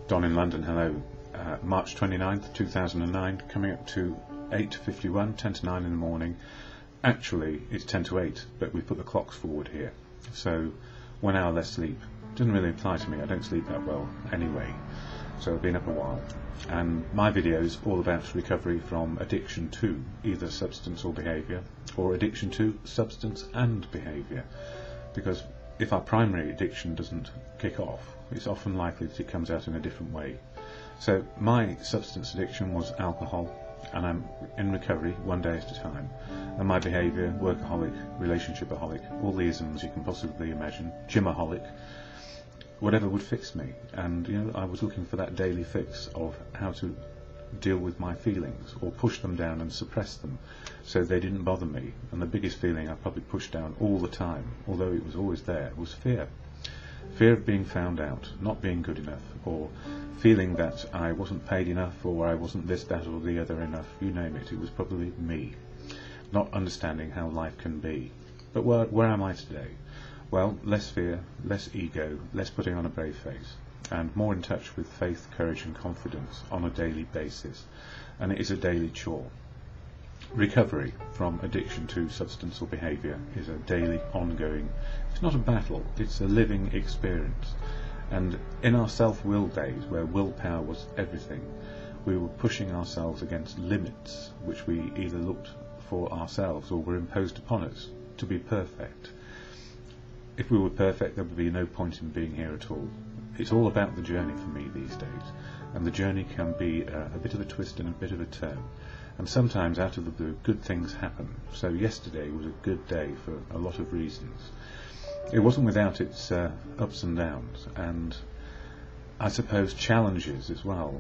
Don in London, hello. March 29th, 2009, coming up to 8:51, 10 to 9 in the morning. Actually, it's 10 to 8, but we put the clocks forward here. So, 1 hour less sleep. Doesn't really apply to me, I don't sleep that well anyway. So I've been up a while. And my video is all about recovery from addiction to either substance or behaviour, or addiction to substance and behaviour. Because if our primary addiction doesn't kick off, it's often likely that it comes out in a different way. So my substance addiction was alcohol, and I'm in recovery 1 day at a time. And my behaviour, workaholic, relationshipaholic, all the isms you can possibly imagine, gymaholic, whatever would fix me. And I was looking for that daily fix of how to deal with my feelings, or push them down and suppress them so they didn't bother me. And the biggest feeling I probably pushed down all the time, although it was always there, was fear. Fear of being found out, not being good enough, or feeling that I wasn't paid enough, or I wasn't this, that or the other enough, you name it. It was probably me, not understanding how life can be. But where am I today? Well, less fear, less ego, less putting on a brave face, and more in touch with faith, courage and confidence on a daily basis. And it is a daily chore. Recovery from addiction to substance or behaviour is a daily, ongoing, it's not a battle, it's a living experience. And in our self-will days, where willpower was everything, we were pushing ourselves against limits which we either looked for ourselves or were imposed upon us to be perfect. If we were perfect, there would be no point in being here at all. It's all about the journey for me these days, and the journey can be a bit of a twist and a bit of a turn. And sometimes, out of the blue, good things happen. So yesterday was a good day for a lot of reasons. It wasn't without its ups and downs, and I suppose challenges as well,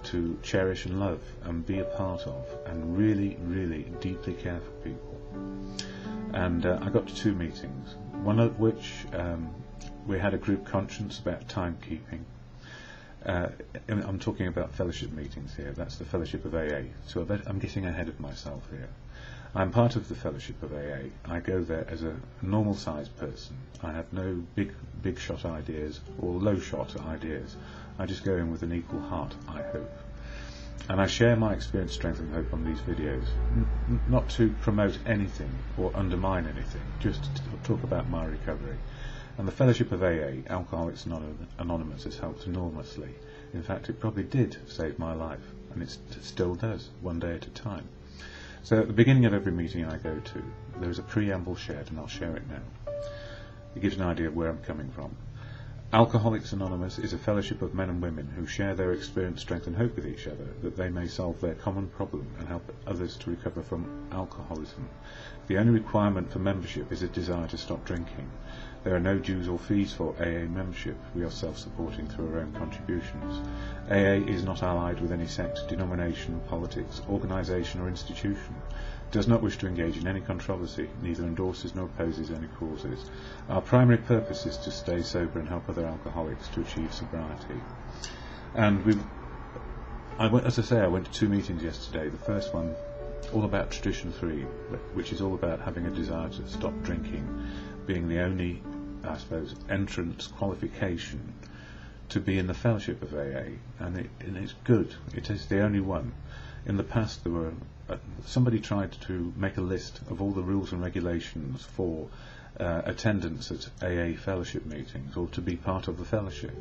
to cherish and love and be a part of, and really, really deeply care for people. And I got to 2 meetings, one of which we had a group conscience about timekeeping. I'm talking about fellowship meetings here. That's the fellowship of AA. So I'm getting ahead of myself here. I'm part of the fellowship of AA. I go there as a normal sized person. I have no big shot ideas or low shot ideas. I just go in with an equal heart, I hope. And I share my experience, strength and hope on these videos, not to promote anything or undermine anything, just to talk about my recovery. And the fellowship of AA, Alcoholics Anonymous, has helped enormously. In fact, it probably did save my life, and it still does, 1 day at a time. So at the beginning of every meeting I go to, there is a preamble shared, and I'll share it now. It gives an idea of where I'm coming from. Alcoholics Anonymous is a fellowship of men and women who share their experience, strength and hope with each other, that they may solve their common problem and help others to recover from alcoholism. The only requirement for membership is a desire to stop drinking. There are no dues or fees for AA membership. We are self-supporting through our own contributions. AA is not allied with any sect, denomination, politics, organisation or institution. Does not wish to engage in any controversy, neither endorses nor opposes any causes. Our primary purpose is to stay sober and help other alcoholics to achieve sobriety. And I went to 2 meetings yesterday. The first one, all about Tradition 3, which is all about having a desire to stop drinking, being the only, I suppose, entrance qualification to be in the fellowship of AA, and it's good. It is the only one. In the past, there were somebody tried to make a list of all the rules and regulations for attendance at AA fellowship meetings, or to be part of the fellowship,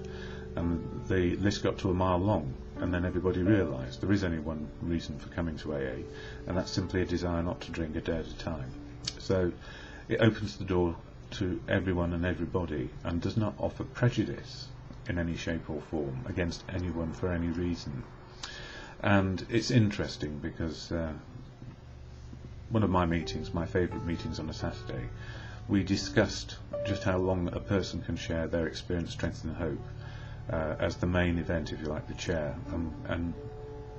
and the list got to a mile long, and then everybody realised there is only one reason for coming to AA, and that's simply a desire not to drink a day at a time. So it opens the door to everyone and everybody, and does not offer prejudice in any shape or form against anyone for any reason. And it's interesting because one of my meetings, my favourite meetings on a Saturday, we discussed just how long a person can share their experience, strength and hope as the main event, if you like, the chair. And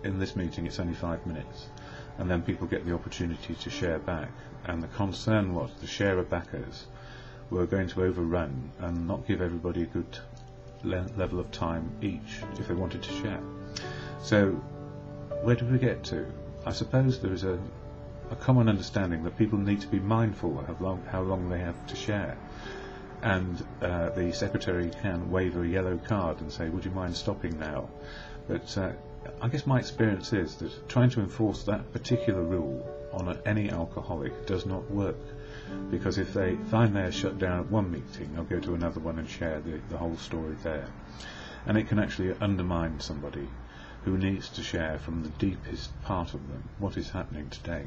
in this meeting it's only 5 minutes, and then people get the opportunity to share back. And the concern was the sharer backers were going to overrun and not give everybody a good level of time each if they wanted to share. So where did we get to? I suppose there is a common understanding that people need to be mindful of how long they have to share. and the secretary can wave a yellow card and say, would you mind stopping now? But I guess my experience is that trying to enforce that particular rule on any alcoholic does not work, because if they find they're shut down at one meeting, they'll go to another one and share the whole story there. And it can actually undermine somebody who needs to share from the deepest part of them what is happening today.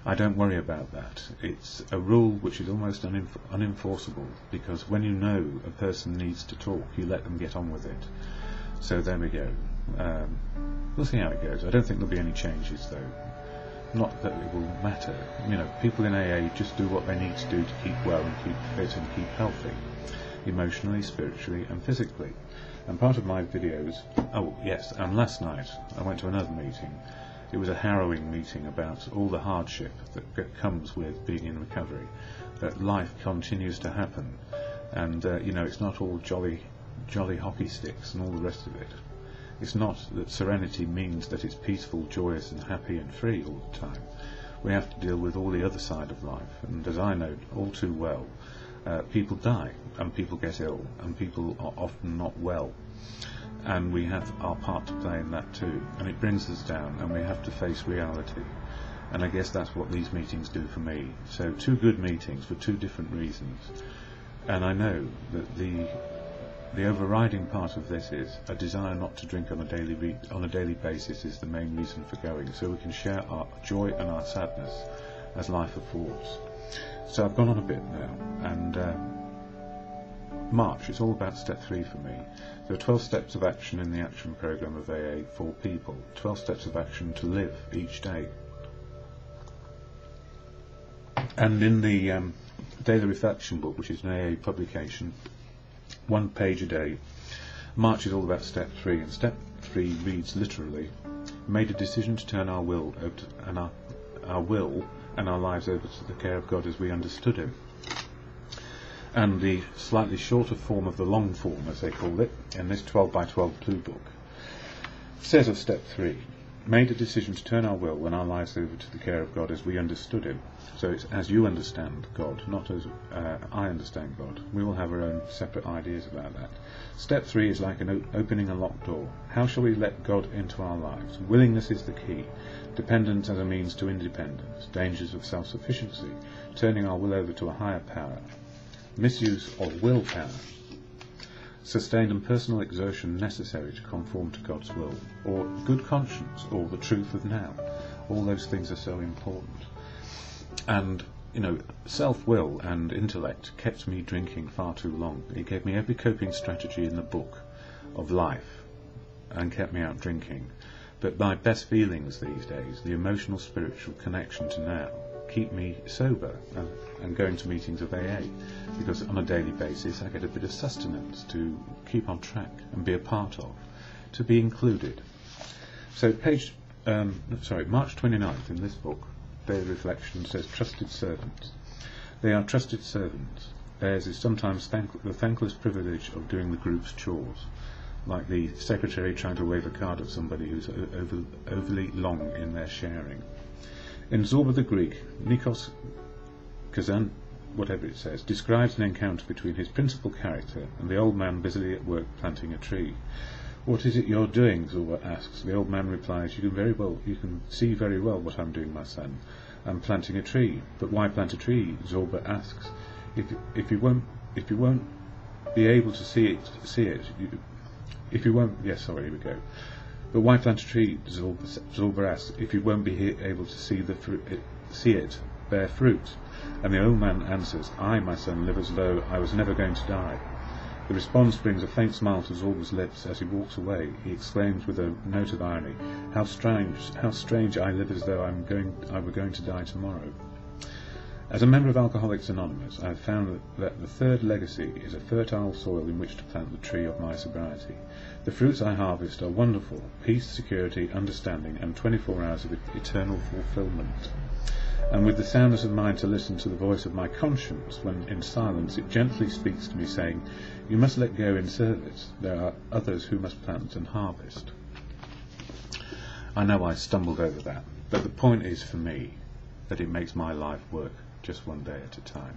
I don't worry about that. It's a rule which is almost unenforceable, because when you know a person needs to talk, you let them get on with it. So there we go. We'll see how it goes. I don't think there'll be any changes, though. Not that it will matter. You know, people in AA just do what they need to do to keep well and keep fit and keep healthy, emotionally, spiritually and physically. And part of my videos, oh yes, and last night I went to another meeting. It was a harrowing meeting about all the hardship that comes with being in recovery, that life continues to happen, and you know, it's not all jolly hockey sticks and all the rest of it. It's not that serenity means that it's peaceful, joyous and happy and free all the time. We have to deal with all the other side of life, and as I know all too well, people die and people get ill and people are often not well, and we have our part to play in that too, and it brings us down and we have to face reality. And I guess that's what these meetings do for me. So 2 good meetings for 2 different reasons, and I know that the overriding part of this is a desire not to drink on a daily basis is the main reason for going, so we can share our joy and our sadness as life affords. So I've gone on a bit now, and March, it's all about step 3 for me. There are 12 steps of action in the action programme of AA for people, 12 steps of action to live each day. And in the Daily Reflection book, which is an AA publication, 1 page a day, March is all about step 3, and step 3 reads literally, made a decision to turn our will over to, our will and our lives over to the care of God as we understood Him. And the slightly shorter form of the long form, as they call it, in this 12 by 12 blue book, says of step 3, made a decision to turn our will and our lives over to the care of God as we understood Him. So it's as you understand God, not as I understand God. We will have our own separate ideas about that. Step 3 is like opening a locked door. How shall we let God into our lives? Willingness is the key. Dependence as a means to independence. Dangers of self-sufficiency. Turning our will over to a higher power. Misuse of willpower. Sustained and personal exertion necessary to conform to God's will, or good conscience, or the truth of now. All those things are so important. And, you know, self-will and intellect kept me drinking far too long. It gave me every coping strategy in the book of life and kept me out drinking. But my best feelings these days, the emotional spiritual connection to now, keep me sober and going to meetings of AA, because on a daily basis I get a bit of sustenance to keep on track and be a part of, to be included. So March 29th in this book, Daily Reflection, says trusted servants. They are trusted servants. Theirs is sometimes the thankless privilege of doing the group's chores, like the secretary trying to wave a card at somebody who's overly long in their sharing. In Zorba the Greek, Nikos Kazan, whatever it says, describes an encounter between his principal character and the old man busily at work planting a tree. What is it you're doing? Zorba asks. The old man replies, you can see very well what I'm doing, my son. I'm planting a tree. But why plant a tree? Zorba asks. If you won't be able to see it. Here we go. But why plant a tree? Zorba asks. If you won't be able to see it bear fruit. And the old man answers, I, my son, live as though I was never going to die. The response brings a faint smile to Zorba's lips. As he walks away, he exclaims with a note of irony, how strange I live as though I were going to die tomorrow. As a member of Alcoholics Anonymous, I have found that the third legacy is a fertile soil in which to plant the tree of my sobriety. The fruits I harvest are wonderful: peace, security, understanding, and 24 hours of eternal fulfillment. And with the soundness of mind to listen to the voice of my conscience when in silence it gently speaks to me, saying, you must let go in service. There are others who must plant and harvest. I know I stumbled over that, but the point is for me that it makes my life work just one day at a time.